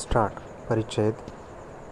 Start. परिच्छेद.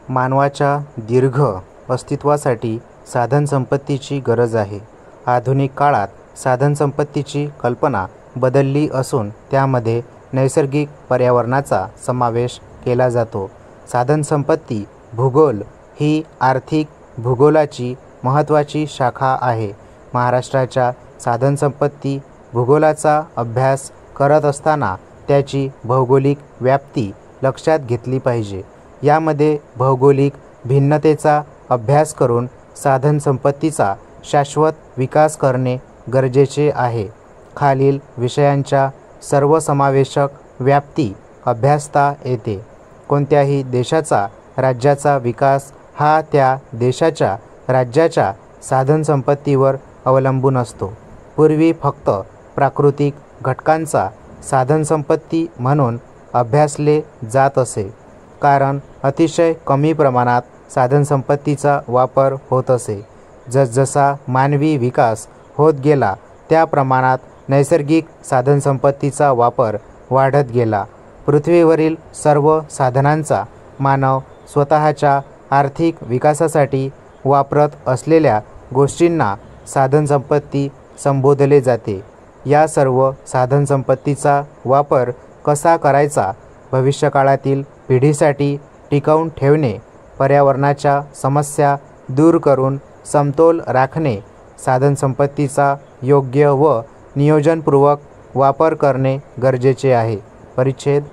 मानवाच्या दीर्घ अस्तित्वासाठी साधनसंपत्तीची गरज आहे. आधुनिक काळात साधनसंपत्तीची कल्पना बदलली असून त्यामध्ये नैसर्गिक पर्यावरणाचा समावेश केला जातो. साधनसंपत्ती भूगोल ही आर्थिक भूगोलाची महत्त्वाची शाखा आहे. महाराष्ट्राच्या साधनसंपत्ती भूगोलाचा अभ्यास करत असताना त्याची भौगोलिक व्याप्ती लक्षात घेतली पाहिजे. यामध्ये भौगोलिक भिन्नतेचा अभ्यास करून साधनसंपत्तीचा शाश्वत विकास करणे गरजेचे आहे. खालील विषयांच्या सर्वसमावेशक व्याप्ती अभ्यासता येते. कोणत्याही देशाचा राज्याचा विकास हा त्या देशाच्या राज्याच्या साधनसंपत्तीवर अवलंबून असतो. पूर्वी फक्त प्राकृतिक घटकांचा साधनसंपत्ती म्हणून अभ्यासले जात असे, कारण अतिशय कमी प्रमाणात साधनसंपत्तीचा वापर होत असे. जसजसा मानवी विकास होत गेला त्या प्रमाणात नैसर्गिक साधनसंपत्तीचा वापर वाढत गेला. पृथ्वीवरील सर्व साधनांचा मानव स्वतःच्या आर्थिक विकासासाठी वापरत असलेल्या गोष्टींना साधनसंपत्ती संबोधले जाते. या सर्व साधनसंपत्तीचा वापर कसा करायचा, भविष्यकाळातील पिढीसाठी टिकवून ठेवणे, पर्यावरणाच्या समस्या दूर करून समतोल राखणे, साधनसंपत्तीचा योग्य व नियोजनपूर्वक वापर करणे गरजेचे आहे. परिच्छेद.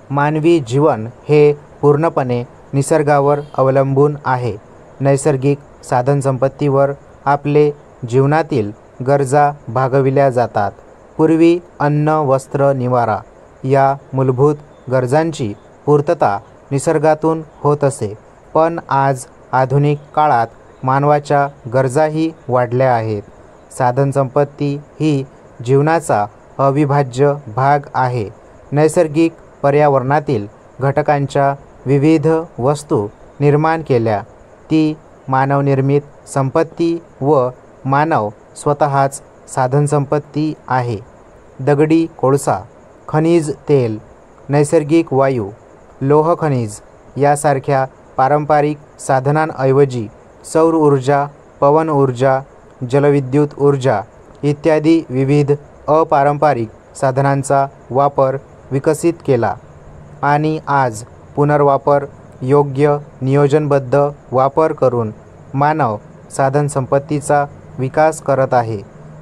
मानवी जीवन हे पूर्णपणे निसर्गावर अवलंबून आहे. नैसर्गिक साधनसंपत्तीवर आपले जीवनातील गरजा भागविल्या जातात. पूर्वी अन्न, वस्त्र, निवारा या मूलभूत गरजांची पूर्तता निसर्गातून होत असे. पण आज आधुनिक काळात मानवाच्या गरजाही वाढल्या आहेत. साधनसंपत्ती ही जीवनाचा अविभाज्य भाग आहे. नैसर्गिक पर्यावरणातील घटकांच्या विविध वस्तू निर्माण केल्या. ती मानवनिर्मित संपत्ती व मानव स्वतःच साधनसंपत्ती आहे. दगडी कोळसा, खनिज तेल, नैसर्गिक वायू, लोह खनिज यासारख्या पारंपरिक साधनांऐवजी सौर ऊर्जा, पवन ऊर्जा, जलविद्युत ऊर्जा इत्यादी विविध अपारंपरिक साधनांचा वापर विकसित केला आणि आज पुनर्वापर योग्य नियोजनबद्ध वापर करून मानव साधनसंपत्तीचा विकास करत आहे.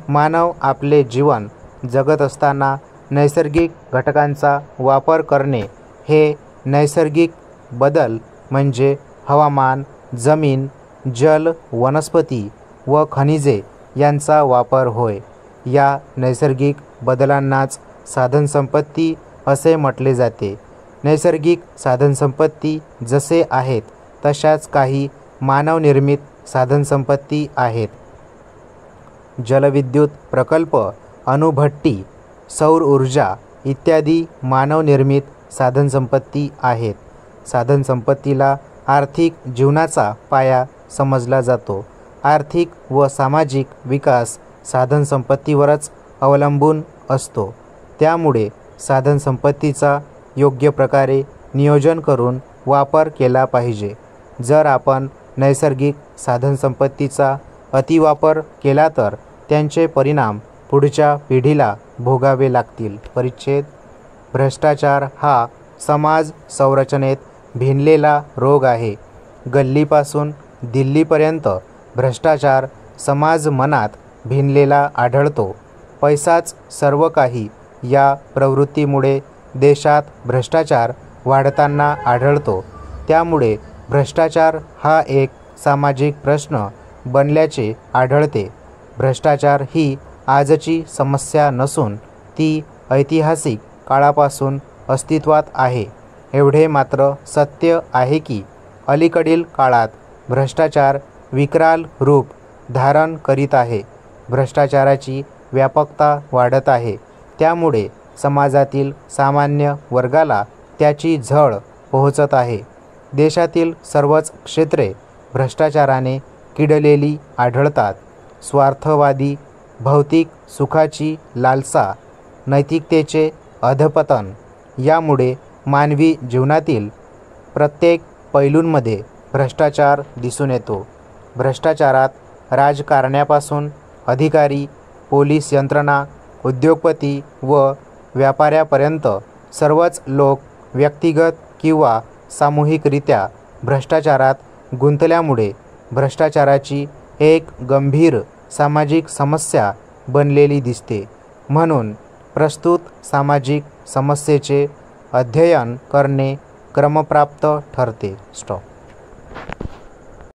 मानव आपले जीवन जगत असताना नैसर्गिक घटकांचा वापर करणे हे नैसर्गिक बदल म्हणजे हवामान, जमीन, जल, वनस्पती व खनिजे यांचा वापर होय. या नैसर्गिक बदलांनाच साधनसंपत्ती असे म्हटले जाते. नैसर्गिक साधनसंपत्ती जसे आहेत तशाच काही मानवनिर्मित साधनसंपत्ती आहेत. जलविद्युत प्रकल्प, अणुभट्टी, सौर ऊर्जा इत्यादी मानवनिर्मित साधनसंपत्ती आहेत. साधनसंपत्तीला आर्थिक जीवनाचा पाया समजला जातो. आर्थिक व सामाजिक विकास साधनसंपत्तीवरच अवलंबून असतो. त्यामुळे साधनसंपत्तीचा योग्य प्रकारे नियोजन करून वापर केला पाहिजे. जर आपण नैसर्गिक साधनसंपत्तीचा अतिवापर केला तर त्यांचे परिणाम पुढच्या पिढीला भोगावे लागतील. परिच्छेद. भ्रष्टाचार हा समाज संरचनेत भिनलेला रोग आहे. गल्लीपासून दिल्लीपर्यंत भ्रष्टाचार समाज मनात भिनलेला आढळतो. पैसाच सर्व काही या प्रवृत्तीमुळे देशात भ्रष्टाचार वाढताना आढळतो. त्यामुळे भ्रष्टाचार हा एक सामाजिक प्रश्न बनल्याचे आढळते. भ्रष्टाचार ही आजची समस्या नसून ती ऐतिहासिक काळापासून अस्तित्वात आहे. एवढे मात्र सत्य आहे की अलीकडील काळात भ्रष्टाचार विकराल रूप धारण करीत आहे. भ्रष्टाचाराची व्यापकता वाढत आहे. त्यामुळे समाजातील सामान्य वर्गाला त्याची झळ पोहोचत आहे. देशातील सर्वच क्षेत्रे भ्रष्टाचाराने किडलेली आढळतात. स्वार्थवादी, भौतिक सुखाची लालसा, नैतिकतेचे अधपतन यामुळे मानवी जीवनातील प्रत्येक पैलूंमध्ये भ्रष्टाचार दिसून येतो. भ्रष्टाचारात राजकारण्यापासून अधिकारी, पोलीस यंत्रणा, उद्योगपती व व्यापाऱ्यापर्यंत सर्वच लोक व्यक्तिगत किंवा सामूहिकरित्या भ्रष्टाचारात गुंतल्यामुळे भ्रष्टाचाराची एक गंभीर सामाजिक समस्या बनलेली दिसते. म्हणून प्रस्तुत सामाजिक समस्येचे अध्ययन करणे क्रमप्राप्त ठरते. स्टॉप.